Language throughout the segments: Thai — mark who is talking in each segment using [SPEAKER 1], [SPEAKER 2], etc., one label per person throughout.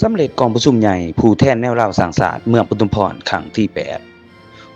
[SPEAKER 1] สำเร็จกองประชุมใหญ่ผู้แทนแนวราวสร้างศาสตร์เมืองปทุมพรครั้งที่8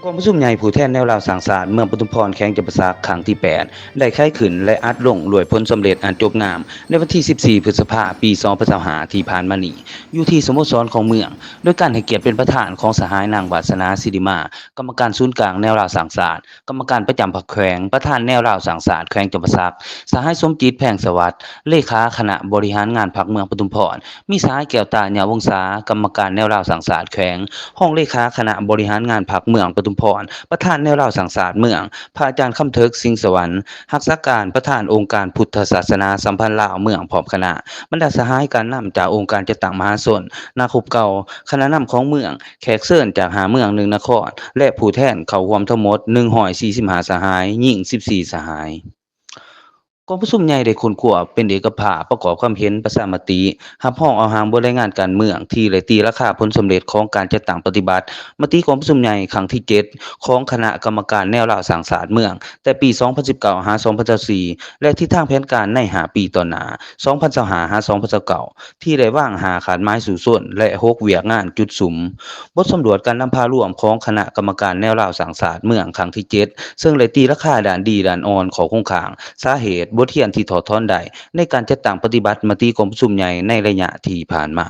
[SPEAKER 1] กองประชุมใหญ่ผู้แทนแนวราวสร้างศาสตร์เมืองปทุมพรแข้งจำปาสักครั้งที่8ได้ไข้ขึ้นและอัดลงรวยผลสำเร็จอันจบงามในวันที่14พฤษภาคมปี2025ที่ผ่านมานี้อยู่ที่สโมสรของเมืองโดยการให้เกียรติเป็นประธานของสหายนางวาสนาศิริมากรรมการศูนย์กลางแนวราวสร้างศาสตร์กรรมการประจำพรรคแขวงประธานแนวราวสร้างศาสตร์แขวงจำปาสักสหายสมจิตแพงสวัสดิ์เลขาคณะบริหารงานพรรคเมืองปทุมพร มีสหายแก้วตาญาวงศากรรมการแนวราวสังสาสตร์แขวงห้องเลขาคณะบริหารงานพรรคเมืองปทุมพรประธานแนวราวสังสาสตร์เมืองพระอาจารย์คำเทิกสิงห์สวรรค์รักษาการประธานองค์การพุทธศาสนาสัมพันธ์ลาวเมืองพร้อมคณะบรรดาสหายการนำจากองค์การจัดตั้งมหาชนนาคุบเก่าคณะนำของเมืองแขกเชิญจากหาเมือง1นครและผู้แทนเข้าร่วมทั้งหมด145สหายหญิง14สหาย กองประชุมใหญ่ได้คนขวบเป็นเอกภาพประกอบความเห็นประชามติรับรองเอาหางบทรายงานการเมืองที่ได้ตีราคาผลสำเร็จของการจัดตั้งปฏิบัติมติกองประชุมใหญ่ครั้งที่7ของคณะกรรมการแนวราวสร้างศาสตร์เมืองแต่ปี2019หา2024และทิศทางแผนการใน5ปีต่อหน้า2025หา2029ที่ได้วางหาขาดไม้สู่ส้นและ6เวียกงานจุดสุมบทสำรวจการนำพาร่วมของคณะกรรมการแนวราวสร้างศาสตร์เมืองครั้งที่7ซึ่งได้ตีราคาด้านดีด้านอ่อนของโครงข่างสาเหตุบทเรียนที่ถอดถอนได้ในการจัดตั้งปฏิบัติมติกองประชุมใหญ่ในระยะที่ผ่านมา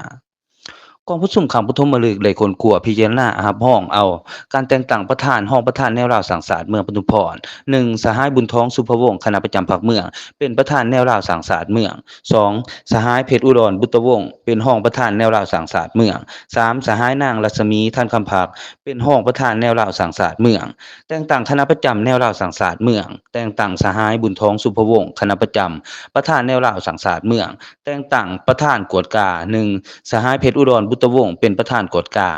[SPEAKER 1] กองประชุมครั้งปฐมฤกษ์ได้คนกลัวพิจารณารับรองเอาการแต่งตั้งประธานห้องประธานแนวราวสังสาสตร์เมืองปทุมพร1สหายบุญท้องสุภวงศ์คณะประจำพรรคเมืองเป็นประธานแนวราวสังสาสตร์เมือง2สหายเพชรอุดรบุตรวงศ์เป็นห้องประธานแนวราวสังสาสตร์เมือง3สหายนางรัศมีท่านคำภักเป็นห้องประธานแนวราวสังสาสตร์เมืองแต่งตั้งคณะประจำแนวราวสังสาสตร์เมืองแต่งตั้งสหายบุญท้องสุภวงศ์คณะประจำประธานแนวราวสังสาสตร์เมืองแต่งตั้งประธานกวดกา1สหายเพชรอุดรบุตรวงศ์เป็นประธานกฎกา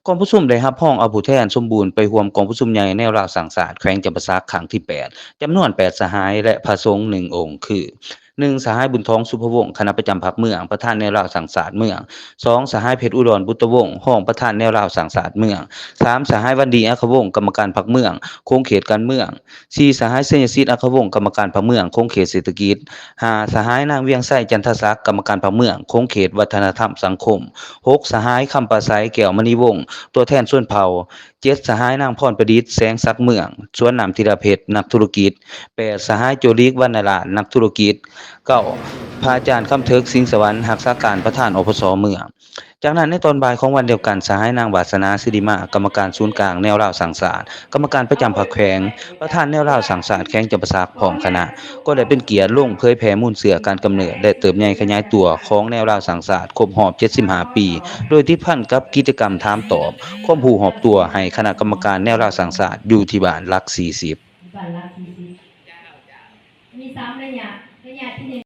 [SPEAKER 1] กองประชุมได้รับรองเอาผู้แทนสมบูรณ์ไปร่วมกองประชุมใหญ่แนวราวสังสาสตร์แขวงจำปาสักครั้งที่8จำนวน8สหายและพระสงฆ์1องค์คือ1สหายบุญท้องสุภวงศ์คณะประจำพรรคเมืองประธานแนวราวสังสาสตร์เมือง2สหายเพชรอุดรบุตรวงศ์ห้องประธานแนวราวสังสาสตร์เมือง3สหายวันดีอัควงศ์กรรมการพรรคเมืองคงเขตการเมือง4สหายเสยสิทธิ์อัควงศ์กรรมการพรรคเมืองคงเขตเศรษฐกิจ5สหายนางเวียงไส้จันทศักดิ์กรรมการพรรคเมืองคงเขตวัฒนธรรมสังคม6สหายคำประไสแก้วมณีวงศ์ตัวแทนส่วนเผ่า7สหายนางพรประดิษฐ์แสงศักดิ์เมืองสวนน้ำธีรเพชรนักธุรกิจ8สหายโจลิกวรรณราชนักธุรกิจ9พระอาจารย์คำเทิกสิงห์สวรรค์รักษาการประธานอปสเมืองจากนั้นในตอนบ่ายของวันเดียวกันสหายนางวาสนาศิริมากรรมการศูนย์กลางแนวราวสังสาสตร์กรรมการประจำพรรคแขวงประธานแนวราวสังสาสตร์แขวงจำปาสักพร้อมคณะก็ได้เป็นเกียรติลงเผยแผ่มูลเสือการกำเนิดและเติบใหญ่ขยายตัวของแนวราวสังสาสตร์ครบรอบ75ปีโดยที่พันกับกิจกรรมถามตอบความรู้รอบตัวให้คณะกรรมการแนวราวสังสาสตร์อยู่ที่บ้านหลัก40
[SPEAKER 2] บ้านหลัก40มี3ระยะที่